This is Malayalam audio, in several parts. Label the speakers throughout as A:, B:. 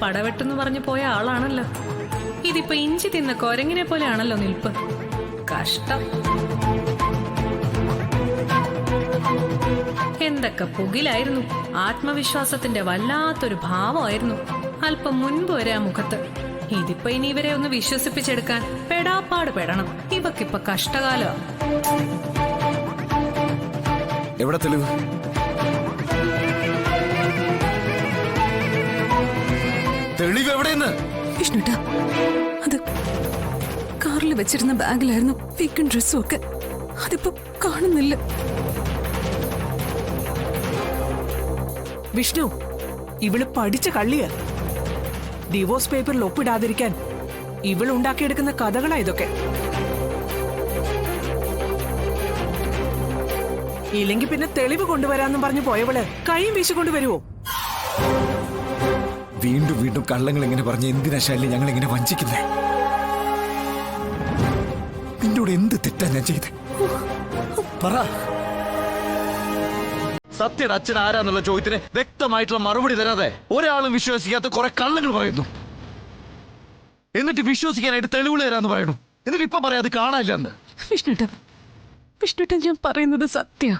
A: പടവെട്ടെന്ന് പറഞ്ഞു പോയ ആളാണല്ലോ. ഇതിപ്പോ ഇഞ്ചി തിന്ന കൊരങ്ങിനെ പോലെയാണല്ലോ നിൽപ്പ്. കഷ്ടം. എന്തൊക്കെ പുകിലായിരുന്നു. ആത്മവിശ്വാസത്തിന്റെ വല്ലാത്തൊരു ഭാവമായിരുന്നു അല്പം മുൻപ് വരെ ആ മുഖത്ത്. ഇതിപ്പോ ഇനി ഇവരെ ഒന്ന് വിശ്വസിപ്പിച്ചെടുക്കാൻ പെടാപ്പാട് പെടണം. ഇവക്കിപ്പൊ കഷ്ടകാലോ.
B: എവിടെ തെളിവ്? തെളിവ് എവിടെയെന്ന്?
C: വിഷ്ണുട്ടാ, അത് കാറിൽ വെച്ചിരുന്ന ബാഗിലായിരുന്നു വീക്കും ഡ്രസ്സും ഒക്കെ. അതിപ്പോ കാണുന്നില്ല.
D: വിഷ്ണു, ഇവള് പഠിച്ച കള്ളിയ. ഡിവോഴ്സ് പേപ്പറിൽ ഒപ്പിടാതിരിക്കാൻ ഇവൾ ഉണ്ടാക്കിയെടുക്കുന്ന കഥകളാ ഇതൊക്കെ. ഇല്ലെങ്കിൽ പിന്നെ തെളിവ് കൊണ്ടുവരാന്നും പറഞ്ഞു പോയവള് കൈയും വീശിക്കൊണ്ട് വരുവോ?
B: വീണ്ടും വീണ്ടും കള്ളങ്ങൾ എങ്ങനെ പറഞ്ഞ് എന്തിനാ ശല്യം ഞങ്ങൾ എങ്ങനെ വഞ്ചിക്കുന്നേ? നിന്നോട് എന്ത് തെറ്റാ ഞാൻ ചെയ്ത്? പറ.
E: സത്യയുടെ അച്ഛൻ ആരാന്നുള്ള ചോദ്യത്തിന് വ്യക്തമായിട്ടുള്ള മറുപടി തരാതെ ഒരാളും വിശ്വസിക്കാത്ത കുറെ കള്ളങ്ങൾ പറയുന്നു. എന്നിട്ട് വിശ്വസിക്കാനായിട്ട് തെളിവുകൾ തരാന്ന് പറയുന്നു. എന്നിട്ട് ഇപ്പൊ പറയാം അത് കാണാനില്ലെന്ന്.
C: വിഷ്ണുട്ട ഞാൻ പറയുന്നത് സത്യ.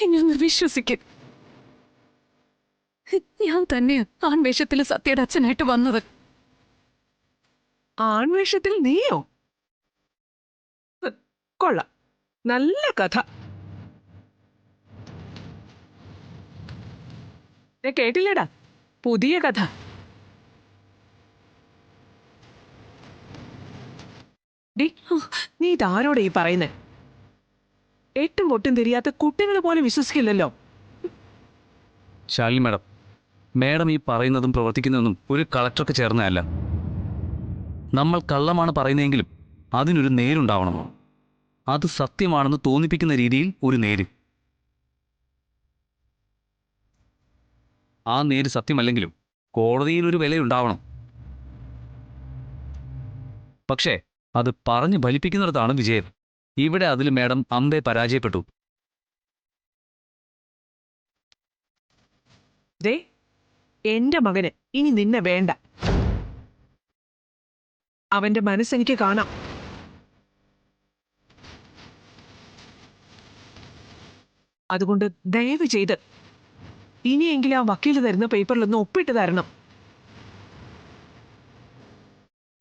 C: ഇനി ഒന്ന് വിശ്വസിക്ക. ഞാൻ തന്നെയാ ആൺവേഷത്തിൽ സത്യയുടെ അച്ഛനായിട്ട് വന്നത്.
D: ആൺവേഷത്തിൽ നീയോ? കൊള്ളാം, നല്ല കഥ. ഞാൻ കേട്ടില്ലടാ, പുതിയ കഥ. നീ ഇതാരോടെ ഈ പറയുന്നേ? എട്ടും പൊട്ടും തിരിയാത്ത കുട്ടികൾ പോലും വിശ്വസിക്കില്ലല്ലോ.
F: ശാലിനി മാഡം, മാഡം ഈ പറയുന്നതും പ്രവർത്തിക്കുന്നതും ഒരു കളക്ടർക്ക് ചേർന്നതല്ല. നമ്മൾ കള്ളമാണ് പറയുന്നതെങ്കിലും അതിനൊരു നേരുണ്ടാവണം. അത് സത്യമാണെന്ന് തോന്നിപ്പിക്കുന്ന രീതിയിൽ ഒരു നേര്. ആ നേര് സത്യമല്ലെങ്കിലും കോടതിയിൽ ഒരു വിലയുണ്ടാവണം. പക്ഷേ അത് പറഞ്ഞു ഫലിപ്പിക്കുന്നിടത്താണ് വിജയം. ഇവിടെ അതിൽ മാഡം അമ്പെ പരാജയപ്പെട്ടു.
D: എന്റെ മകന് ഇനി നിന്നെ വേണ്ട. അവന്റെ മനസ്സെനിക്ക് കാണാം. അതുകൊണ്ട് ദയവ് ചെയ്ത് ഇനിയെങ്കിലും ആ വക്കീല് തരുന്ന പേപ്പറിലൊന്ന് ഒപ്പിട്ട് തരണം.